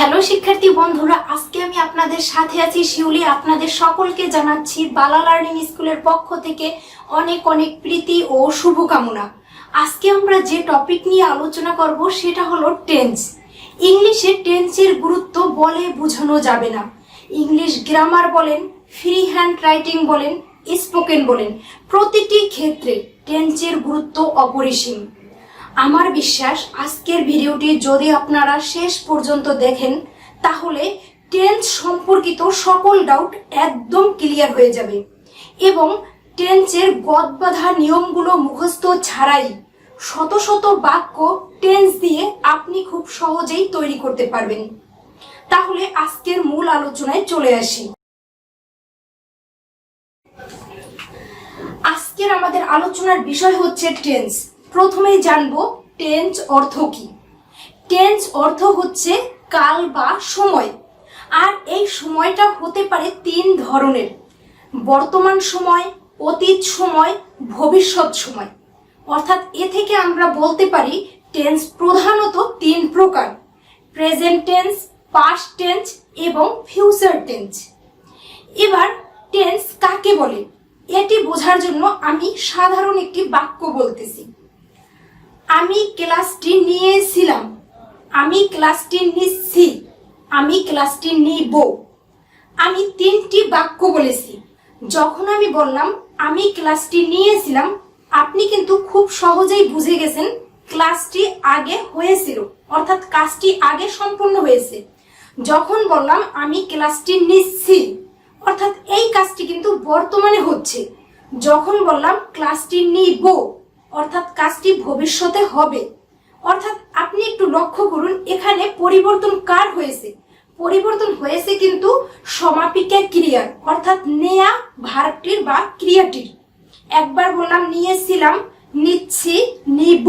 Hello শিক্ষার্থী বন্ধুরা, আজকে আমি আপনাদের সাথে আছি শিউলি। আপনাদের সকলকে জানাচ্ছি বালা লার্নিং স্কুলের পক্ষ থেকে অনেক অনেক প্রীতি ও শুভকামনা। আজকে আমরা যে টপিক নিয়ে আলোচনা করব সেটা হলো টেন্স। ইংলিশে টেন্সের গুরুত্ব বলে বোঝানো যাবে না। ইংলিশ গ্রামার বলেন, ফ্রি হ্যান্ড রাইটিং বলেন, স্পোকেন বলেন, প্রতিটি ক্ষেত্রে টেন্সের গুরুত্ব অপরিসীম। আমার বিশ্বাস আজকের ভিডিওটি যদি আপনারা শেষ পর্যন্ত দেখেন তাহলে টেন্স সম্পর্কিত সকল ডাউট একদম ক্লিয়ার হয়ে যাবে এবং টেন্সের গদবাঁধা নিয়মগুলো মুখস্থ ছাড়াই শত শত বাক্য টেন্স দিয়ে আপনি খুব সহজেই তৈরি করতে পারবেন। তাহলে আজকের মূল আলোচনায় চলে আসি। আজকের আমাদের আলোচনার বিষয় হচ্ছে টেন্স। প্রথমেই জানবো টেন্স অর্থ কি। টেন্স অর্থ হচ্ছে কাল বা সময়, আর এই সময়টা হতে পারে তিন ধরনের: বর্তমান সময়, অতীত সময়, ভবিষ্যৎ সময়। অর্থাৎ এ থেকে আমরা বলতে পারি টেন্স প্রধানত তিন প্রকার: প্রেজেন্ট টেন্স, পাস্ট টেন্স এবং ফিউচার টেন্স। এবার টেন্স কাকে বলে এটি বোঝার জন্য আমি সাধারণ একটি বাক্য বলতেছি। আমি ক্লাসটি নিয়েছিলাম, আমি ক্লাসটি নিচ্ছি, আমি ক্লাসটি নিব। আমি তিনটি বাক্য বলেছি। যখন আমি বললাম আমি ক্লাসটি নিয়েছিলাম, আপনি কিন্তু খুব সহজেই বুঝে গেছেন ক্লাসটি আগে হয়েছিল, অর্থাৎ কাজটি আগে সম্পূর্ণ হয়েছে। যখন বললাম আমি ক্লাসটি নিচ্ছি, অর্থাৎ এই কাজটি কিন্তু বর্তমানে হচ্ছে। যখন বললাম ক্লাসটি নিব, অর্থাৎ কাজটি ভবিষ্যতে হবে। অর্থাৎ আপনি একটু লক্ষ্য করুন, এখানে পরিবর্তন কার হয়েছে? পরিবর্তন হয়েছে কিন্তু সমাপিকা ক্রিয়ার, অর্থাৎ নেয়া ভার্বটির বা ক্রিয়াটির। একবার বললাম নিয়েছিলাম, নিচ্ছি, নিব,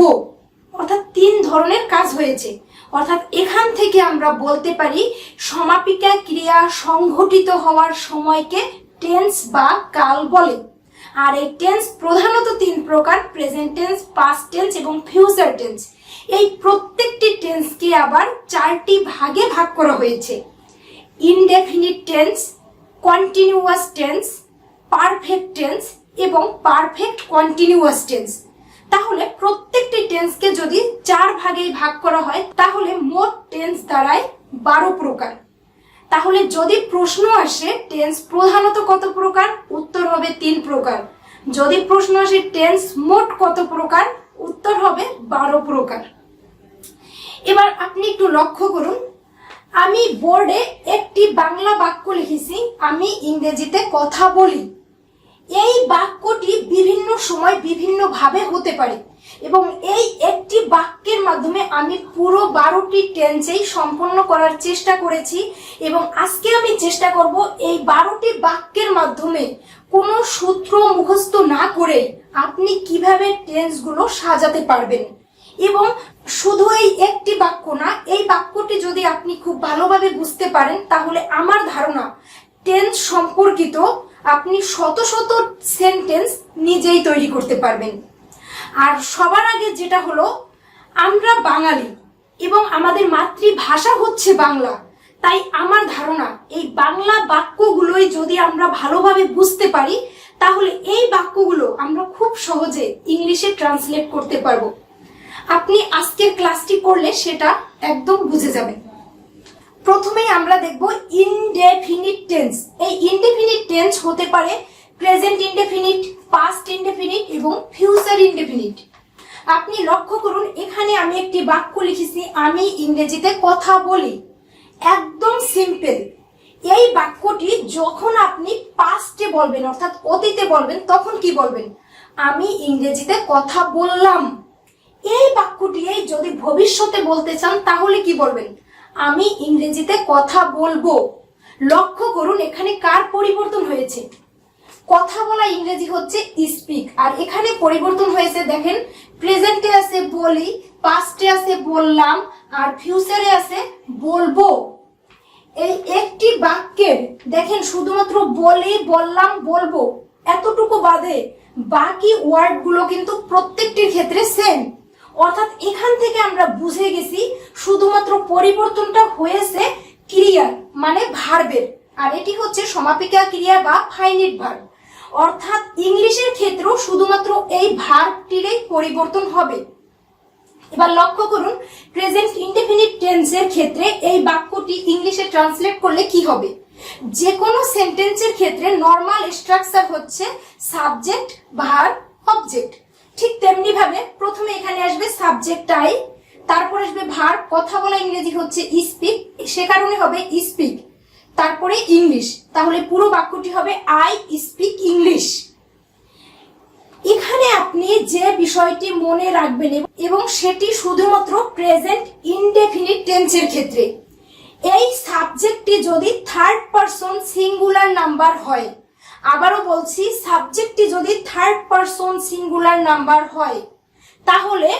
অর্থাৎ তিন ধরনের কাজ হয়েছে। অর্থাৎ এখান থেকে আমরা বলতে পারি সমাপিকা ক্রিয়া সংঘটিত হওয়ার সময়কে টেন্স বা কাল বলে। আর এই টেন্স প্রধানত তিন প্রকার: প্রেজেন্ট টেন্স, পাস্ট টেন্স এবং ফিউচার টেন্স। এই প্রত্যেকটি টেন্সকে আবার চারটি ভাগে ভাগ করা হয়েছে: indefinite tense, continuous tense, perfect tense এবং পারফেক্ট কন্টিনিউয়াস টেন্স। তাহলে প্রত্যেকটি টেন্সকে যদি চার ভাগে ভাগ করা হয় তাহলে মোট টেন্স দাঁড়ায় 12 প্রকার। তাহলে যদি প্রশ্ন আসে টেন্স প্রধানত কত প্রকার, উত্তর হবে 3 প্রকার। যদি প্রশ্ন আসে টেন্স মোট কত প্রকার, উত্তর হবে 12 প্রকার। এবার আপনি একটু লক্ষ্য করুন, আমি বোর্ডে একটি বাংলা বাক্য লিখেছি, আমি ইংরেজিতে কথা বলি। এই বাক্যটি বিভিন্ন সময় বিভিন্ন ভাবে হতে পারে এবং এই একটি বাক্যের মাধ্যমে আমি পুরো 12টি টেন্সেই সম্পন্ন করার চেষ্টা করেছি এবং আজকে আমি চেষ্টা করব এই 12টি বাক্যের মাধ্যমে কোনো সূত্র মুখস্থ না করে আপনি কিভাবে টেন্সগুলো সাজাতে পারবেন। এবং শুধু এই একটি বাক্য না, এই বাক্যটি যদি আপনি খুব ভালোভাবে বুঝতে পারেন তাহলে আমার ধারণা টেন্স সম্পর্কিত আপনি শত শত সেন্টেন্স নিজেই তৈরি করতে পারবেন। আর সবার আগে যেটা হলো, আমরা বাঙালি এবং আমাদের মাতৃভাষা হচ্ছে বাংলা, তাই আমার ধারণা এই বাংলা বাক্যগুলোই যদি আমরা ভালোভাবে বুঝতে পারি তাহলে এই বাক্যগুলো আমরা খুব সহজে ইংলিশে ট্রান্সলেট করতে পারবো। আপনি আজকের ক্লাসটি করলে সেটা একদম বুঝে যাবেন। প্রথমেই আমরা দেখব ইনডেফিনিট টেন্স। এই ইনডেফিনিট টেন্স হতে পারে প্রেজেন্ট ইনডেফিনিট, পাস্ট ইনডেফিনিট এবং ফিউচার ইনডেফিনিট। আপনি লক্ষ্য করুন, এখানে আমি একটি বাক্য লিখেছি, আমি ইংরেজিতে কথা বলি। একদম সিম্পল। এই বাক্যটি যখন আপনি পাস্টে বলবেন, অর্থাৎ অতীতে বলবেন, তখন কি বলবেন? আমি ইংরেজিতে কথা বললাম। এই বাক্যটি যদি ভবিষ্যতে বলতে চান তাহলে কি বলবেন? আমি ইংরেজিতে কথা বলবো। লক্ষ্য করুন এখানে কার পরিবর্তন হয়েছে? কথা বলা ইংরেজি হচ্ছে স্পিক, আর এখানে পরিবর্তন হয়েছে দেখেন, প্রেজেন্টে আছে বলি, পাস্টে আছে বললাম, আর ফিউচারে আছে বলবো। এই একটি বাক্যের দেখেন শুধুমাত্র বলি, বললাম, বলবো এতটুকু বাদে বাকি ওয়ার্ডগুলো কিন্তু প্রত্যেকটির ক্ষেত্রে সেম। অর্থাৎ এখান থেকে আমরা বুঝে গেছি শুধুমাত্র পরিবর্তনটা হয়েছে ক্রিয়ার মানে ভার্বের, আর এটি হচ্ছে সমাপিকা ক্রিয়া বা ফাইনিট ভার্ব। অর্থাৎ ইংলিশের ক্ষেত্রেও শুধুমাত্র এই ভার্বটিরই পরিবর্তন হবে। এবার লক্ষ্য করুন, প্রেজেন্ট ইনডেফিনিট টেন্সের ক্ষেত্রে এই বাক্যটি ইংলিশে ট্রান্সলেট করলে কি হবে। যে কোনো সেন্টেন্সের ক্ষেত্রে নর্মাল স্ট্রাকচার হচ্ছে সাবজেক্ট, ভার্ব, অবজেক্ট। ঠিক তেমনি ভাবে প্রথমে এখানে আসবে সাবজেক্ট আই, তারপর আসবে ভার্ব, কথা বলা ইংরেজি হচ্ছে স্পিক, সে কারণে হবে স্পিক, তারপরে ইংলিশ। তাহলে পুরো বাক্যটি হবে আই স্পিক ইংলিশ। এখানে আপনি যে বিষয়টি মনে রাখবেন এবং সেটি শুধুমাত্র প্রেজেন্ট ইনডেফিনিট টেন্সের ক্ষেত্রে, এই সাবজেক্টটি যদি থার্ড পারসন সিঙ্গুলার নাম্বার হয়, আবারও বলছি সাবজেক্টটি যদি থার্ড পারসন সিঙ্গুলার নাম্বার হয়, তাহলে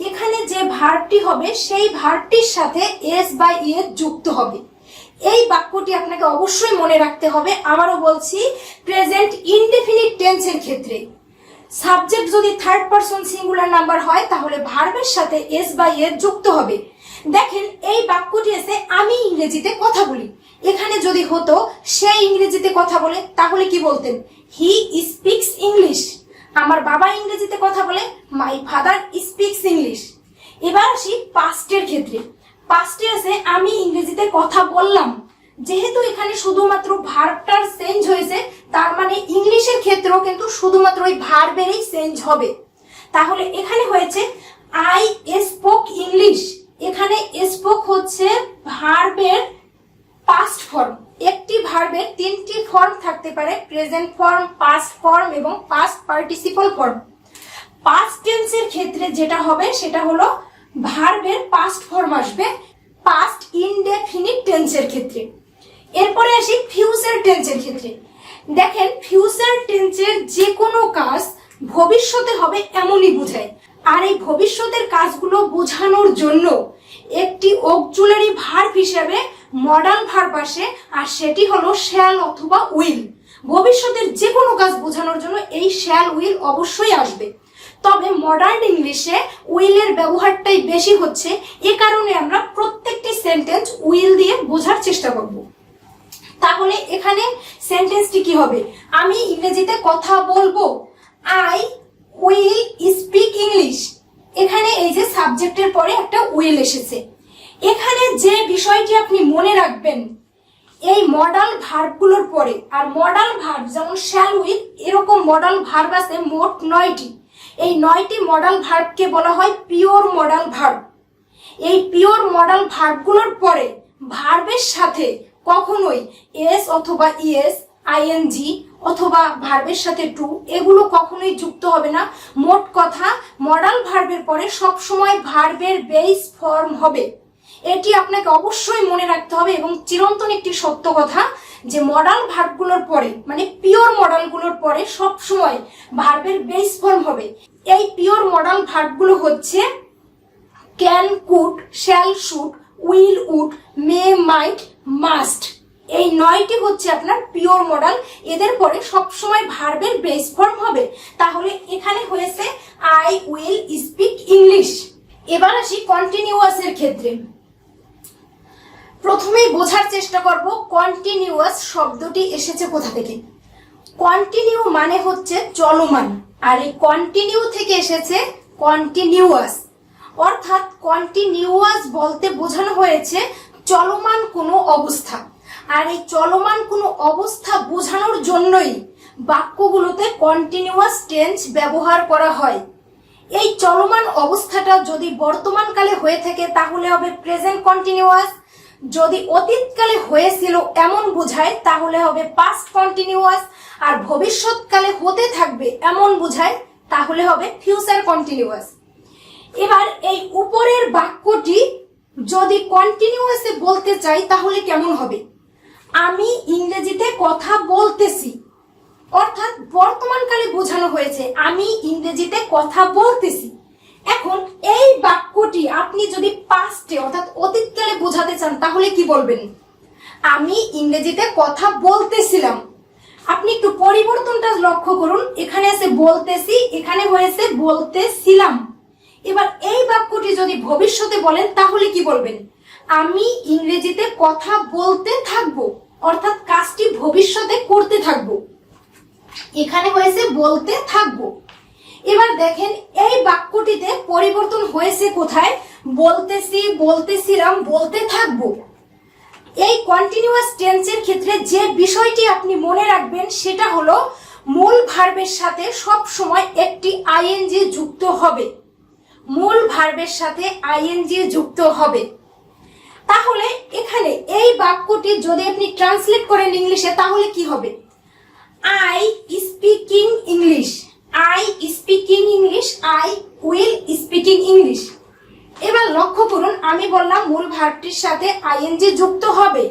এখানে যে ভার্বটি হবে সেই ভার্বটির সাথে এস বা ইয়ে যুক্ত হবে। এই বাক্যটি আপনাকে অবশ্যই মনে রাখতে হবে। আবারও বলছি, প্রেজেন্ট ইনডেফিনিট টেন্সের ক্ষেত্রে সাবজেক্ট যদি থার্ড পারসন সিঙ্গুলার নাম্বার হয়, তাহলে ভার্বের সাথে এস বা ইয়ে যুক্ত হবে। দেখেন, এই বাক্যটি এসে আমি ইংরেজিতে কথা বলি, এখানে যদি হতো সে ইংরেজিতে কথা বলে, তাহলে কি বলতেন? He speaks English. আমার বাবা ইংরেজিতে কথা বলে, মাই ফাদার স্পিক্স ইংলিশ। এবার আসি পাস্টের ক্ষেত্রে। পাস্টে আছে আমি ইংরেজিতে কথা বললাম, যেহেতু এখানে শুধুমাত্র ভার্বটার চেঞ্জ হয়েছে, তার মানে ইংলিশের ক্ষেত্রেও কিন্তু শুধুমাত্র ওই ভার্বেরই চেঞ্জ হবে। তাহলে এখানে হয়েছে আই স্পোক ইংলিশ। এখানে স্পোক হচ্ছে ভার্বের পাস্ট ফর্ম। একটি ভার্বের তিনটি ফর্ম থাকতে পারে, প্রেজেন্ট ফর্ম, পাস্ট ফর্ম এবং পাস্ট পার্টিসিপল ফর্ম। পাস্ট টেন্সের ক্ষেত্রে যেটা হবে সেটা হলো ভার্বের পাস্ট ফর্ম আসবে পাস্ট ইনডেফিনিট টেন্সের ক্ষেত্রে। এরপরে আসি ফিউচার টেন্সের ক্ষেত্রে। দেখেন, ফিউচার টেন্সের যে কোনো কাজ ভবিষ্যতে হবে এমনই বোঝায়, আর এই ভবিষ্যতের কাজগুলো বোঝানোর জন্য একটি অক্সিলারি ভার্ব হিসেবে মডাল ভার্ব আসে, আর সেটি হলো শ্যাল অথবা উইল। ভবিষ্যতের যে কোনো কাজ বোঝানোর জন্য এই শ্যাল উইল অবশ্যই আসবে। তবে মডার্ন ইংলিশে উইলের ব্যবহারটাই বেশি হচ্ছে, এ কারণে আমরা প্রত্যেকটি সেন্টেন্স উইল দিয়ে বোঝার চেষ্টা করব। তাহলে এখানে সেন্টেন্সটি কি হবে? আমি ইংরেজিতে কথা বলবো, আই উইল স্পিক ইংলিশ। এখানে এই যে সাবজেক্টের পরে একটা উইল এসেছে। এখানে যে বিষয়টি আপনি মনে রাখবেন, এই মডাল ভার্বগুলোর পরে, আর মডাল ভার্ব যেমন শ্যাল উইল, এরকম মডাল ভার্ব আছে মোট 9টি। এই 9টি মডাল ভার্বকে বলা হয় পিওর মডাল ভার্ব। এই পিওর মডাল ভার্বগুলোর পরে ভার্বের সাথে কখনোই এস অথবা ইএস, আইএনজি অথবা ভার্বের সাথে টু, এগুলো কখনোই যুক্ত হবে না। মোট কথা, মডাল ভার্বের পরে সবসময় ভার্বের বেস ফর্ম হবে। এটি আপনাকে অবশ্যই মনে রাখতে হবে এবং চিরন্তন একটি সত্য কথা যে মডাল ভার্বগুলোর পরে, মানে পিওর মডালগুলোর পরে সবসময় ভার্বের বেস ফর্ম হবে। এই পিওর মডাল ভার্বগুলো হচ্ছে can, could, shall, should, will, would, may, might, must. এই 9টি হচ্ছে আপনার পিওর মডাল। এদের পরে সবসময় ভার্বের বেস ফর্ম হবে। তাহলে এখানে হয়েছে আই উইল স্পিক ইংলিশ। এবার আসি কন্টিনিউয়াসের ক্ষেত্রে। প্রথমেই বোঝার চেষ্টা করব কন্টিনিউয়াস শব্দটি এসেছে কোথা থেকে। কন্টিনিউ মানে হচ্ছে চলমান, আর এই কন্টিনিউ থেকে এসেছে কন্টিনিউয়াস। অর্থাৎ কন্টিনিউয়াস বলতে বোঝানো হয়েছে চলমান কোনো অবস্থা, আর এই চলমান কোনো অবস্থা বোঝানোর জন্যই বাক্যগুলোতে কন্টিনিউয়াস টেন্স ব্যবহার করা হয়। এই চলমান অবস্থাটা যদি বর্তমানকালে হয়ে থাকে তাহলে হবে প্রেজেন্ট কন্টিনিউয়াস, যদি অতীতকালে হয়েছিল এমন বোঝায় তাহলে হবে পাস্ট কন্টিনিউয়াস, আর ভবিষ্যৎকালে হতে থাকবে এমন বোঝায় তাহলে হবে ফিউচার কন্টিনিউয়াস। এবার এই উপরের বাক্যটি যদি কন্টিনিউয়াসে বলতে চাই তাহলে কেমন হবে? আমি ইংরেজিতে কথা বলতেছি, অর্থাৎ বর্তমানকালে বোঝানো হয়েছে আমি ইংরেজিতে কথা বলতেছি। এখন এই বাক্যটি আপনি যদি পাস্টে অর্থাৎ অতীতকালে বোঝাতে চান তাহলে কি বলবেন? আমি ইংরেজিতে কথা বলতেছিলাম। আপনি একটু পরিবর্তনটা লক্ষ্য করুন, এখানে আছে বলতেছি, এখানে হয়েছে বলতেছিলাম। এবার এই বাক্যটি যদি ভবিষ্যতে বলেন তাহলে কি বলবেন? আমি ইংরেজিতে কথা বলতে থাকবো, অর্থাৎ কাজটি ভবিষ্যতে করতে থাকবো। এখানে হয়েছে বলতে থাকবো। এবার দেখেন এই বাক্যটিতে পরিবর্তন হয়েছে কোথায়? বলতেছি, বলতেছিলাম, বলতে থাকবো। এই কন্টিনিউয়াস টেন্সের ক্ষেত্রে যে বিষয়টি আপনি মনে রাখবেন সেটা হলো মূল ভার্বের সাথে সব সময় একটি আইএনজি যুক্ত হবে। মূল ভার্বের সাথে আইএনজি যুক্ত হবে। তাহলে এখানে এই বাক্যটি যদি আপনি ট্রান্সলেট করেন ইংলিশে তাহলে কি হবে? I speaking English, I speaking English, I will speaking English. এবার লক্ষ্য করুন, আমি বললাম মূল ভার্বটির সাথে আইএনজি যুক্ত হবে,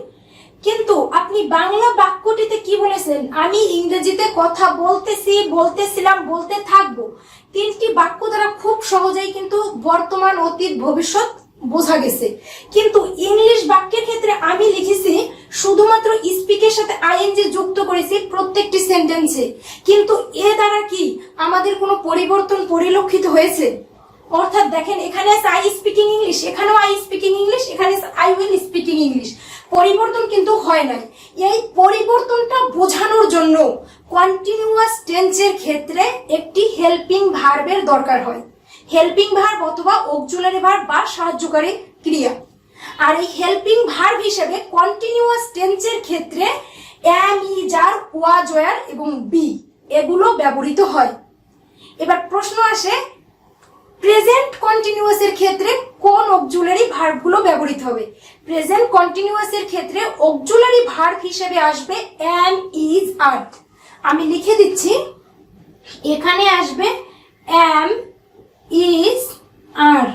কিন্তু আপনি বাংলা বাক্যটিতে কি বলেছেন? আমি ইংরেজিতে কথা বলতেছি, বলতেছিলাম, বলতে থাকবো। তিনটি বাক্য দ্বারা খুব সহজেই কিন্তু বর্তমান, অতীত, ভবিষ্যৎ বোঝা গেছে। কিন্তু ইংলিশ বাক্যের ক্ষেত্রে আমি লিখেছি শুধুমাত্র স্পিকের সাথে আইএনজি যুক্ত করেছি প্রত্যেকটি সেন্টেন্সে, কিন্তু এ দ্বারা কি আমাদের কোনো পরিবর্তন পরিলক্ষিত হয়েছে? অর্থাৎ দেখেন, এখানে আছে আই স্পিকিং ইংলিশ, এখানেও আই স্পিকিং ইংলিশ, এখানে আই উইল স্পিকিং ইংলিশ। পরিবর্তন কিন্তু হয় নাই। এই পরিবর্তনটা বোঝানোর জন্য কন্টিনিউয়াস টেন্সের ক্ষেত্রে একটি হেল্পিং ভার্বের দরকার হয়। হেল্পিং ভার্ব অথবা অক্সিলারি ভার্ব বা সাহায্যকারী ক্রিয়া। আর এই হেল্পিং ভার্ব হিসেবে কন্টিনিউয়াস টেন্সের ক্ষেত্রে am, is, are, was, were এবং বি এগুলো ব্যবহৃত হয়। এবার প্রশ্ন আসে, প্রেজেন্ট কন্টিনিউয়াস এর ক্ষেত্রে কোন অক্সিলারি ভার্বগুলো ব্যবহৃত হবে? প্রেজেন্ট কন্টিনিউয়াস এর ক্ষেত্রে অক্সিলারি ভার্ব হিসেবে আসবে এম, ইজ, আর। আমি লিখে দিচ্ছি, এখানে আসবে এম, ইজ, আর।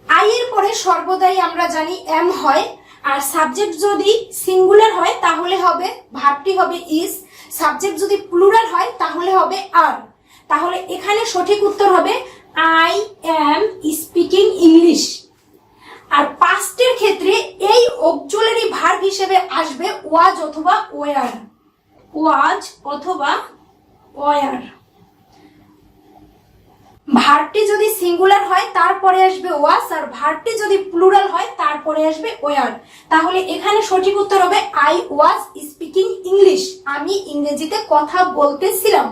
আই এর পরে সর্বদাই আমরা জানি এম হয়, আর সাবজেক্ট যদি সিঙ্গুলার হয় তাহলে হবে ভার্বটি হবে ইজ, সাবজেক্ট যদি প্লুরাল হয় তাহলে হবে আর। তাহলে এখানে সঠিক উত্তর হবে আই এম স্পিকিং ইংলিশ। আর পাস্টের ক্ষেত্রে এই অক্সিলারি ভার্ব হিসেবে আসবে ওয়াজ অথবা ওয়ার, ওয়াজ অথবা ওয়ার। ভার্বটি যদি সিঙ্গুলার হয় তারপরে আসবে ওয়াজ, আর ভার্বটি যদি প্লুরাল হয় তারপরে আসবে ওয়ার। তাহলে এখানে সঠিক উত্তর হবে আই ওয়াজ স্পিকিং ইংলিশ, আমি ইংরেজিতে কথা বলতেছিলাম।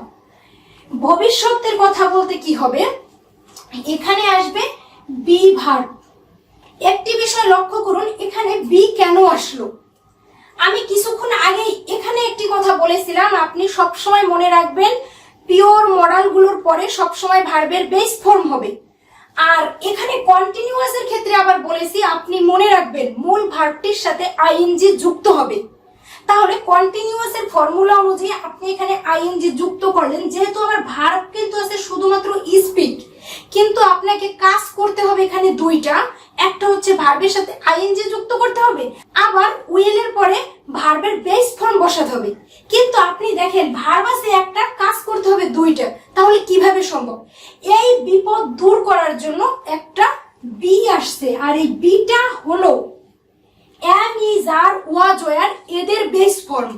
ভবিষ্যতের কথা বলতে কি হবে? এখানে আসবে বি ভার্ব। একটি বিষয় লক্ষ্য করুন, এখানে বি কেন আসলো? আমি কিছুক্ষণ আগেই এখানে একটি কথা বলেছিলাম, আপনি সবসময় মনে রাখবেন পিওর মডালগুলোর পরে সবসময় ভার্বের বেস ফর্ম হবে। আর এখানে কন্টিনিউয়াস এর ক্ষেত্রে আবার বলেছি আপনি মনে রাখবেন মূল ভার্বটির সাথে আইএনজি যুক্ত হবে। তাহলে কন্টিনিউয়াস এর ফর্মুলা অনুযায়ী আপনি এখানে আইএনজি যুক্ত করলেন, যেহেতু আমার ভার্ব কিন্তু আছে শুধুমাত্র স্পিক, কিন্তু আপনাকে কাজ করতে হবে এখানে দুইটা। একটা হচ্ছে ভার্বের সাথে আইএনজি যুক্ত করতে হবে, আবার উইল এর পরে ভার্বের বেস ফর্ম বসাতে হবে। কিন্তু আপনি দেখেন ভার্ব আছে একটা, কাজ করতে হবে দুইটা, তাহলে কিভাবে সম্ভব? এই বিপদ দূর করার জন্য একটা বি আসছে, আর এই বিটা হলো am, is, are, was, were এদের বেস ফর্ম।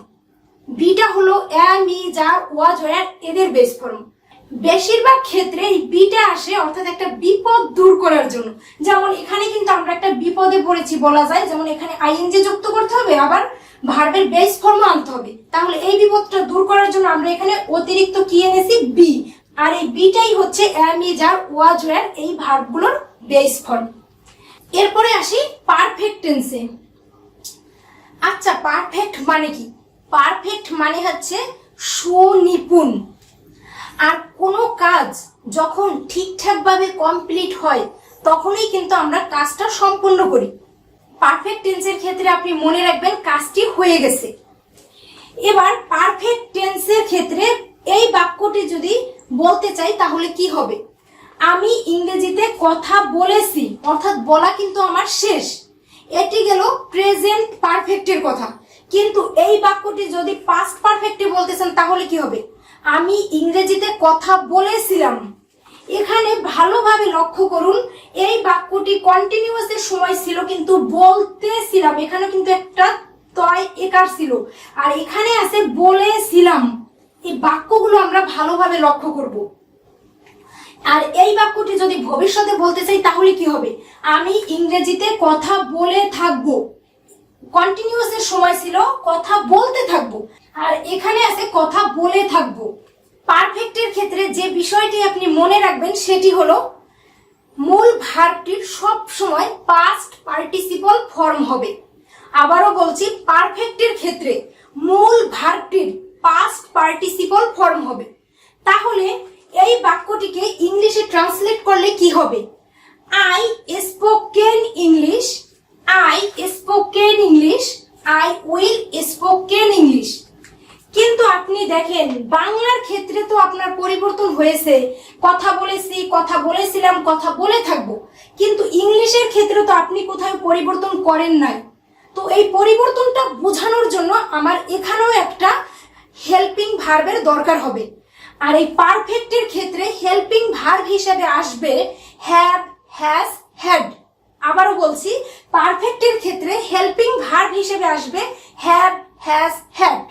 বিটা হলো am, is, are, was, were এদের বেস ফর্ম। বেশিরভাগ ক্ষেত্রে এই বিটা আসে অর্থাৎ একটা বিপদ দূর করার জন্য। যেমন এখানে কিন্তু আমরা একটা বিপদে পড়েছি বলা যায়, যেমন এখানে আইএনজি যুক্ত করতে হবে, আবার ভার্বের বেস ফর্ম আনতে হবে। তাহলে এই বিপদটা দূর করার জন্য আমরা এখানে অতিরিক্ত কি এনেছি? বি। আর এই বিটাই হচ্ছে am, is, are, was, were এই ভার্বগুলোর বেস ফর্ম। এরপরে আসি পারফেক্ট টেন্সে। আচ্ছা, পারফেক্ট মানে কি? পারফেক্ট মানে হচ্ছে সুনিপুণ। আর কোনো কাজ যখন ঠিকঠাক ভাবে কমপ্লিট হয় তখনই কিন্তু আমরা কাজটা সম্পূর্ণ করি। পারফেক্ট টেন্সের ক্ষেত্রে আপনি মনে রাখবেন কাজটি হয়ে গেছে। এবার পারফেক্ট টেন্সের ক্ষেত্রে এই বাক্যটি যদি বলতে চাই তাহলে কি হবে? আমি ইংরেজিতে কথা বলেছি, অর্থাৎ বলা কিন্তু আমার শেষ। এটি গেল প্রেজেন্ট পারফেক্টের কথা। কিন্তু এই বাক্যটি যদি পাস্ট পারফেক্টে বলতে চান তাহলে কি হবে? আমি ইংরেজিতে কথা বলেছিলাম। এখানে ভালোভাবে লক্ষ্য করুন, এই বাক্যটি কন্টিনিউয়াসের সময় ছিল কিন্তু বলতেছিলাম, এখানে কিন্তু একটা তয় একার ছিল, আর এখানে আছে বলেছিলাম। এই বাক্যগুলো আমরা ভালোভাবে লক্ষ্য করব। আর এই বাক্যটি যদি ভবিষ্যতে বলতে চাই তাহলে কি হবে, আমি ইংরেজিতে কথা বলে থাকবো। কন্টিনিউয়াস এর সময় ছিল কথা বলতে থাকবো, আর এখানে আছে কথা বলে থাকবো। পারফেক্টের ক্ষেত্রে যে বিষয়টি আপনি মনে রাখবেন সেটি হলো মূল ভার্বটির সব সময় পাস্ট পার্টিসিপল ফর্ম হবে। আবারও বলছি, পারফেক্টের ক্ষেত্রে মূল ভার্বটির পাস্ট পার্টিসিপল ফর্ম হবে। তাহলে এই বাক্যটিকে ইংলিশে ট্রান্সলেট করলে কি হবে, I spoken English, I spoken English, I will spoken English. কিন্তু আপনি দেখেন বাংলার ক্ষেত্রে তো আপনার পরিবর্তন হয়েছে, কথা বলেছি, কথা বলেছিলাম, কথা বলে থাকবো, কিন্তু ইংলিশের ক্ষেত্রে তো আপনি কোথাও পরিবর্তন করেন নাই। তো এই পরিবর্তনটা বোঝানোর জন্য আমার এখানেও একটা হেল্পিং ভার্বের দরকার হবে। আর এই পারফেক্টের ক্ষেত্রে হেল্পিং ভার্ব হিসেবে আসবে হ্যাভ, হ্যাজ, হ্যাড। আবারও বলছি, পারফেক্টের ক্ষেত্রে হেল্পিং ভার্ব হিসেবে আসবে হ্যাভ, হ্যাজ, হ্যাড।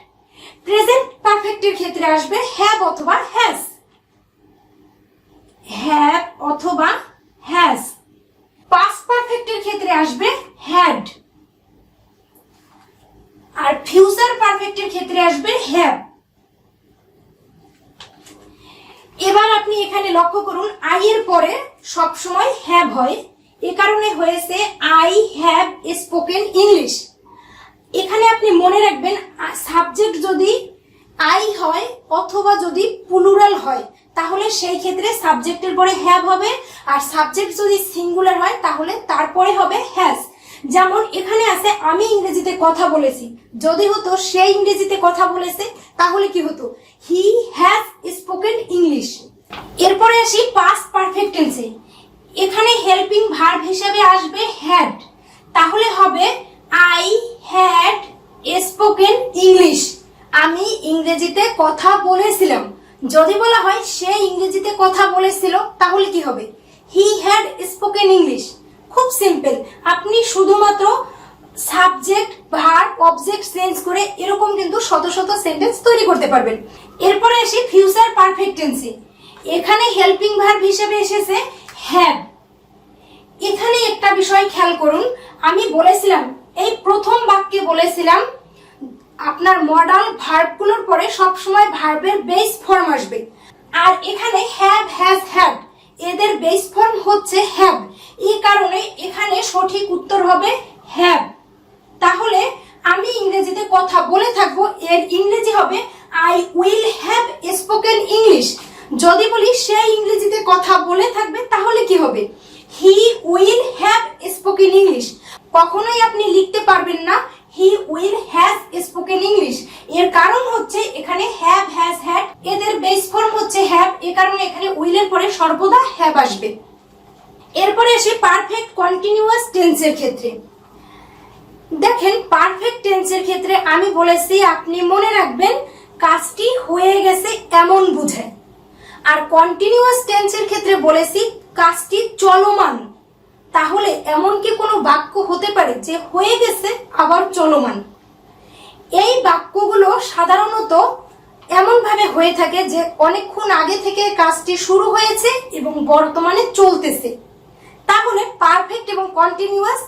প্রেজেন্ট পারফেক্টের ক্ষেত্রে আসবে হ্যাভ অথবা হ্যাজ, হ্যাভ অথবা হ্যাজ। পাস্ট পারফেক্টের ক্ষেত্রে আসবে হ্যাড, আর ফিউচার পারফেক্টের ক্ষেত্রে আসবে হ্যাভ। এবার আপনি এখানে লক্ষ্য করুন, আই এর পরে সবসময় হ্যাভ হয়, এ কারণে হয়েছে আই হ্যাভ স্পোকেন ইংলিশ। এখানে আপনি মনে রাখবেন, সাবজেক্ট যদি আই হয় অথবা যদি প্লুরাল হয় তাহলে সেই ক্ষেত্রে সাবজেক্টের পরে হ্যাভ হবে, আর সাবজেক্ট যদি সিঙ্গুলার হয় তাহলে তারপরে হবে হ্যাজ। যেমন এখানে আছে আমি ইংরেজিতে কথা বলেছি, যদি হতো সে ইংরেজিতে কথা বলেছে তাহলে কি হতো, হি হ্যাজ স্পোকেন ইংলিশ। এরপরে আসি পাস্ট পারফেক্ট টেন্সে, এখানে হেল্পিং ভার্ব হিসেবে আসবে হ্যাড, তাহলে হবে আই হ্যাড স্পোকেন ইংলিশ, আমি ইংরেজিতে কথা বলেছিলাম। যদি বলা হয় সে ইংরেজিতে কথা বলেছিল তাহলে কি হবে, হি হ্যাড স্পোকেন ইংলিশ। খুব সিম্পল, আপনি শুধুমাত্র সাবজেক্ট, ভার্ব, অবজেক্ট চেঞ্জ করে এরকম কিন্তু শত শত সেন্টেন্স তৈরি করতে পারবেন। এরপরে আসি ফিউচার পারফেক্ট টেন্সে, এখানে হেল্পিং ভার্ব হিসেবে এসেছে হ্যাভ। এখানে একটা বিষয় খেয়াল করুন, আমি বলেছিলাম এই প্রথম বাক্যে বলেছিলাম আপনার মডাল ভার্বগুলোর পরে সবসময় ভার্বের বেস ফর্ম আসবে, আর এখানে হ্যাভ, হ্যাজ, হ্যাড এদের বেস ফর্ম হচ্ছে হ্যাভ, এই কারণে এখানে সঠিক উত্তর হবে হ্যাভ। তাহলে আমি ইংরেজিতে কথা বলে থাকবো, এর ইংরেজি হবে I will have spoken English. যদি বলি সে ইংরেজিতে কথা বলে থাকবে তাহলে কি হবে, he will have spoken English. কখনোই আপনি লিখতে পারবেন না he will has spoken English, এর কারণ হচ্ছে এখানে হ্যাভ, হ্যাজ, হ্যাড এদের বেস ফর্ম হচ্ছে হ্যাভ, এ কারণে এখানে উইলের পরে সর্বদা হ্যাভ আসবে। এরপরে আসি পারফেক্ট কন্টিনিউয়াস টেন্সের ক্ষেত্রে। দেখেন পারফেক্ট টেন্সের ক্ষেত্রে আমি বলেছি আপনি মনে রাখবেন কাজটি হয়ে গেছে এমন বোঝায়, আর কন্টিনিউয়াস টেন্সের ক্ষেত্রে বলেছি কাজটি চলমান। তাহলে এমন কি কোনো বাক্য হতে পারে যে হয়ে গেছে আবার চলমান? এই বাক্যগুলো সাধারণত এমন ভাবে হয়ে থাকে যে অনেকক্ষণ আগে থেকে কাজটি শুরু হয়েছে এবং বর্তমানে চলতেছে। তাহলে পারফেক্ট এবং কন্টিনিউয়াস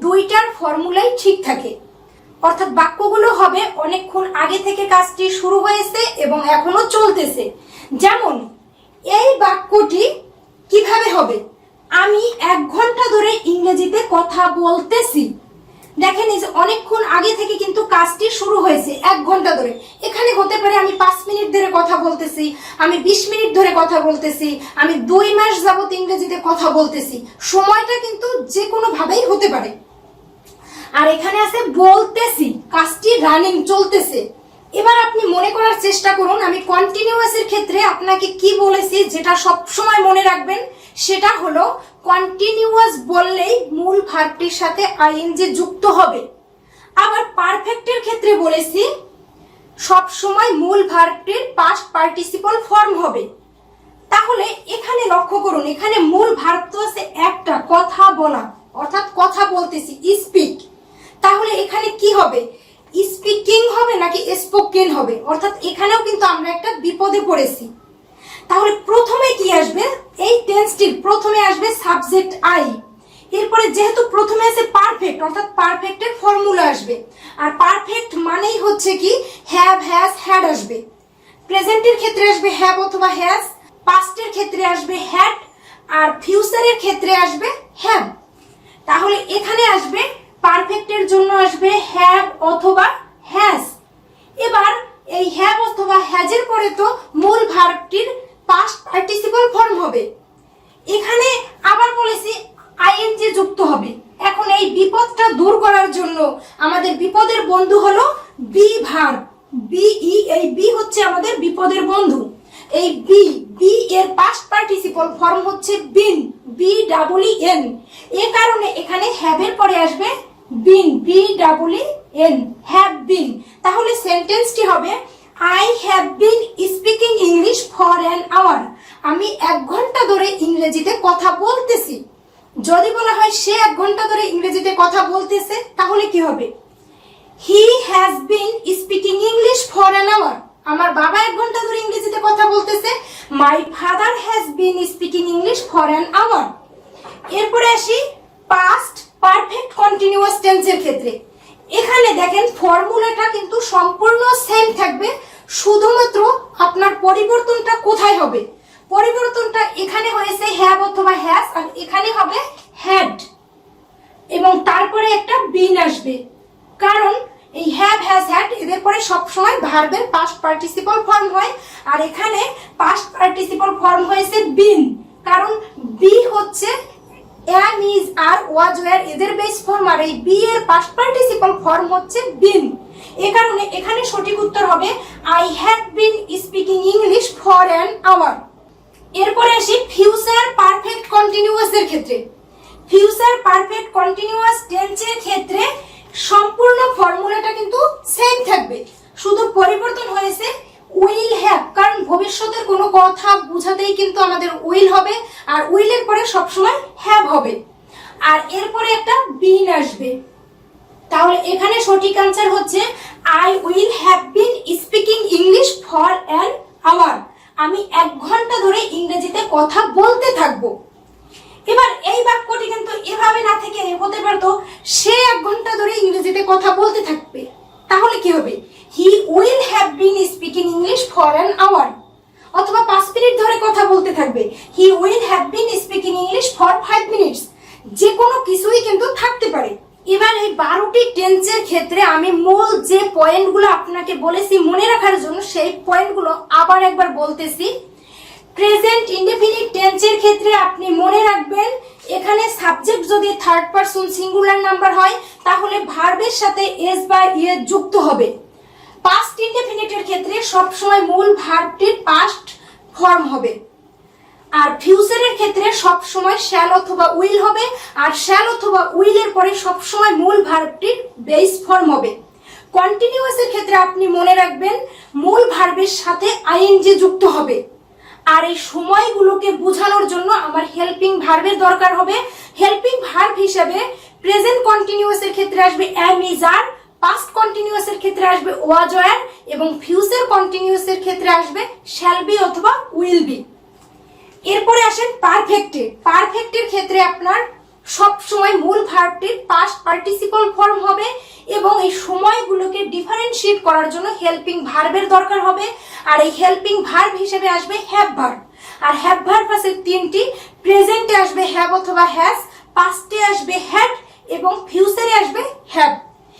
দুইটার ফর্মুলাই ঠিক থাকে, অর্থাৎ বাক্যগুলো হবে অনেকক্ষণ আগে থেকে কাজটি শুরু হয়েছে এবং এখনো চলতেছে। যেমন এই বাক্যটি কিভাবে হবে, আমি 1 ঘন্টা ধরে ইংরেজিতে কথা বলতেছি। দেখেন এই যে অনেকক্ষণ আগে থেকে কিন্তু কাজটি শুরু হয়েছে 1 ঘন্টা ধরে। এখানে হতে পারে আমি 5 মিনিট ধরে কথা বলতেছি, আমি 20 মিনিট ধরে কথা বলতেছি, আমি 2 মাস যাবত ইংরেজিতে কথা বলতেছি। সময়টা কিন্তু যে কোনো ভাবেই হতে পারে। আর এখানে আছে বলতেছি, কাজটি রানিং চলতেছে। এবার আপনি মনে করার চেষ্টা করুন আমি কন্টিনিউয়াসের ক্ষেত্রে আপনাকে কি বলেছি, যেটা সব সময় মনে রাখবেন সেটা হলো কন্টিনিউয়াস বললেই মূল ভার্বটির সাথে আইএনজি যুক্ত হবে। আবার পারফেক্টের ক্ষেত্রে বলেছি সব সময় মূল ভার্বটির পাস্ট পার্টিসিপল ফর্ম হবে। তাহলে এখানে লক্ষ্য করুন, এখানে মূল ভার্ব তো আছে একটা, কথা বলা, অর্থাৎ কথা বলতেছি, স্পিক। তাহলে এখানে কি হবে, স্পিকিং হবে নাকি স্পোকেন হবে? অর্থাৎ এখানেও কিন্তু আমরা একটা বিপদে পড়েছি। তাহলে প্রথমে কি আসবে, এই টেন্সটির প্রথমে আসবে সাবজেক্ট আই। এরপরে যেহেতু প্রথমে আছে পারফেক্ট, অর্থাৎ পারফেক্টের ফর্মুলা আসবে। আর পারফেক্ট মানেই হচ্ছে কি হ্যাভ, হ্যাজ, হ্যাড আসবে। প্রেজেন্টের ক্ষেত্রে আসবে হ্যাভ অথবা হ্যাজ, পাস্টের ক্ষেত্রে আসবে হ্যাড, আর ফিউচারের ক্ষেত্রে আসবে হ্যাভ। তাহলে এখানে আসবে পারফেক্টের জন্য আসবে হ্যাভ অথবা হ্যাজ। এবার এই হ্যাভ অথবা হ্যাজের পরে তো মূল ভার্বটির পাস্ট পার্টিসিপল ফর্ম হবে। এখানে আবার বলেছি আইএনজি যুক্ত হবে। এখন এই বিপদটা দূর করার জন্য আমাদের বিপদের বন্ধু হলো বি ভার্ব, বিই। এই বি হচ্ছে আমাদের বিপদের বন্ধু। এই বি এর পাস্ট পার্টিসিপল ফর্ম হচ্ছে been, B double E N. এ কারণে এখানে হ্যাভের পরে আসবে been, B double E N, have been. তাহলে সেন্টেন্সটি হবে I have been speaking English for an hour. আমি 1 ঘন্টা ধরে ইংরেজিতে কথা বলতেছি। যদি বলা হয় সে 1 ঘন্টা ধরে ইংরেজিতে কথা বলতেছে, তাহলে কি হবে? He has been speaking English for an hour. আমার বাবা 1 ঘন্টা ধরে ইংরেজিতে কথা বলতেছে। My father has been speaking English for an hour. এরপরে আসি পাস্ট পারফেক্ট কন্টিনিউয়াস টেন্সের ক্ষেত্রে। এখানে দেখেন ফর্মুলাটা কিন্তু সম্পূর্ণ সেম থাকবে, শুধুমাত্র আপনার পরিবর্তনটা কোথায় হবে? পরিবর্তনটা এখানে হয়েছে হ্যাভ অথবা হ্যাজ, আর এখানে হবে হ্যাড, এবং তারপরে একটা বিন আসবে। কারণ এই হ্যাভ, হ্যাজ, হ্যাড এদের পরে সবসময় ভার্বের পাস্ট পার্টিসিপল ফর্ম হয়, আর এখানে পাস্ট পার্টিসিপল ফর্ম হয়েছে বিন। কারণ বি হচ্ছে am, is, are, was, were এদের বেস ফর্ম, আর এই বি এর পাস্ট পার্টিসিপল ফর্ম হচ্ছে বিন। এ কারণে এখানে সঠিক উত্তর হবে I have been speaking English for an hour. এরপরে আসি ফিউচার পারফেক্ট কন্টিনিউয়াস এর ক্ষেত্রে। ফিউচার পারফেক্ট কন্টিনিউয়াস টেন্সের ক্ষেত্রে সম্পূর্ণ ফর্মুলাটা কিন্তু সেম থাকবে, শুধু পরিবর্তন হয়েছে উইল হ্যাভ। কারণ ভবিষ্যতের কোনো কথা বোঝাতেই কিন্তু আমাদের উইল হবে, আর উইলের পরে সবসময় হ্যাভ হবে, আর এরপরে একটা বিন আসবে। তাহলে এখানে সঠিক আনসার হচ্ছে I will have been speaking English for an hour. আমি 1 ঘন্টা ধরে ইংরেজিতে কথা বলতে থাকবো। এবার এই বাক্যটি কিন্তু এভাবে না থেকে হতে পারতো সে 1 ঘন্টা ধরে ইংরেজিতে কথা বলতে থাকবে। তাহলে কি হবে? He will have been speaking English for an hour. অথবা 5 মিনিট ধরে কথা বলতে থাকবে, he will have been speaking English for 5 minutes. যে কোনো কিছুই কিন্তু থাকতে পারে। এবার এই 12টি টেন্সের ক্ষেত্রে আমি মূল যে পয়েন্টগুলো আপনাকে বলেছি মনে রাখার জন্য, সেই পয়েন্টগুলো আবার একবার বলতেছি। প্রেজেন্ট ইনডেফিনিট টেন্সের ক্ষেত্রে আপনি মনে রাখবেন, এখানে সাবজেক্ট যদি থার্ড পারসন সিঙ্গুলার নাম্বার হয় তাহলে ভার্বের সাথে এস বা ইয়ে যুক্ত হবে। পাস্ট ইনডেফিনিটের ক্ষেত্রে সবসময় মূল ভার্বটির পাস্ট ফর্ম হবে, আর ফিউচারের ক্ষেত্রে সবসময় শ্যাল অথবা উইল হবে, আর শ্যাল অথবা উইলের পরে সবসময় মূল ভার্বটির বেস ফর্ম হবে। কন্টিনিউয়াসের ক্ষেত্রে আপনি মনে রাখবেন মূল ভার্বের সাথে আইএনজি যুক্ত হবে, আর এই সময়গুলোকে বোঝানোর জন্য আমার হেল্পিং ভার্বের দরকার হবে। হেল্পিং ভার্ব হিসেবে প্রেজেন্ট কন্টিনিউয়াসের ক্ষেত্রে আসবে এম, ইজ, আর, পাস্ট কন্টিনিউয়াসের ক্ষেত্রে আসবে ওয়াজ, ওয়্যার, এবং ফিউচার কন্টিনিউয়াসের ক্ষেত্রে আসবে শ্যাল বি অথবা উইল বি। এরপরে আসেন পারফেক্টে। পারফেক্টের ক্ষেত্রে আপনার সব সময় মূল ভার্বটির পাস্ট পার্টিসিপল ফর্ম হবে, এবং এই সময়গুলোকে ডিফারেন্সিয়েট করার জন্য হেল্পিং ভার্বের দরকার হবে, আর এই হেল্পিং ভার্ব হিসেবে আসবে হ্যাভ ভার্ব। আর হ্যাভ ভার্ব আছে 3টি। প্রেজেন্টে আসবে হ্যাভ অথবা হ্যাজ, পাস্টে আসবে হ্যাড, এবং ফিউচারে আসবে হ্যাভ।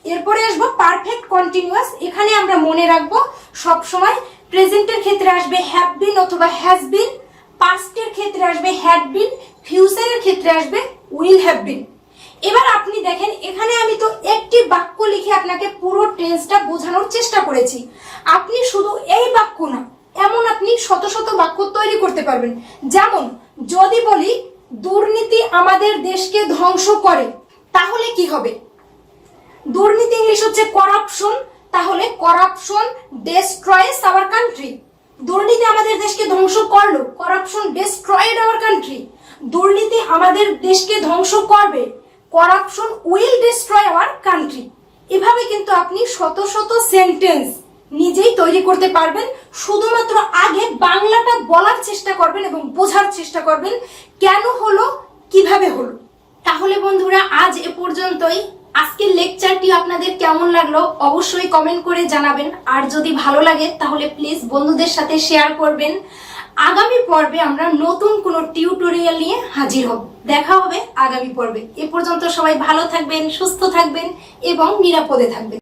এরপরে আসবো পারফেক্ট কন্টিনিউয়াস। এখানে আমরা মনে রাখবো সবসময় প্রেজেন্টের ক্ষেত্রে আসবে হ্যাভ বিন অথবা হ্যাজ বিন, পাস্টের ক্ষেত্রে আসবে হ্যাড বিন, ফিউচারের ক্ষেত্রে আসবে উইল হ্যাভ বিন। এবার আপনি দেখেন এখানে আমি তো একটি বাক্য লিখে আপনাকে পুরো টেন্সটা বোঝানোর চেষ্টা করেছি। আপনি শুধু এই বাক্য না, এমন আপনি শত শত বাক্য তৈরি করতে পারবেন। যেমন যদি বলি দুর্নীতি আমাদের দেশকে ধ্বংস করে, তাহলে কি হবে? দুর্নীতি ইংলিশ হচ্ছে করাপশন, তাহলে করাপশন ডেস্ট্রয়েস আওয়ার কান্ট্রি। দুর্নীতি আমাদের দেশকে ধ্বংস করলো, করাপশন ডেস্ট্রয়েড আওয়ার কান্ট্রি। দুর্নীতি আমাদের দেশকে ধ্বংস করবে, corruption will destroy our country. এভাবে কিন্তু আপনি শত শত সেন্টেন্স নিজেই তৈরি করতে পারবেন। শুধুমাত্র আগে বাংলাটা বলার চেষ্টা করবেন এবং বোঝার চেষ্টা করবেন কেন হলো, কিভাবে হলো। তাহলে বন্ধুরা আজ এ পর্যন্তই। আজকের লেকচারটি আপনাদের কেমন লাগলো অবশ্যই কমেন্ট করে জানাবেন। আর যদি ভালো লাগে তাহলে প্লিজ বন্ধুদের সাথে শেয়ার করবেন। আগামী পর্বে আমরা নতুন কোনো টিউটোরিয়াল নিয়ে হাজির হব। দেখা হবে আগামী পর্বে। এ পর্যন্ত সবাই ভালো থাকবেন, সুস্থ থাকবেন এবং নিরাপদে থাকবেন।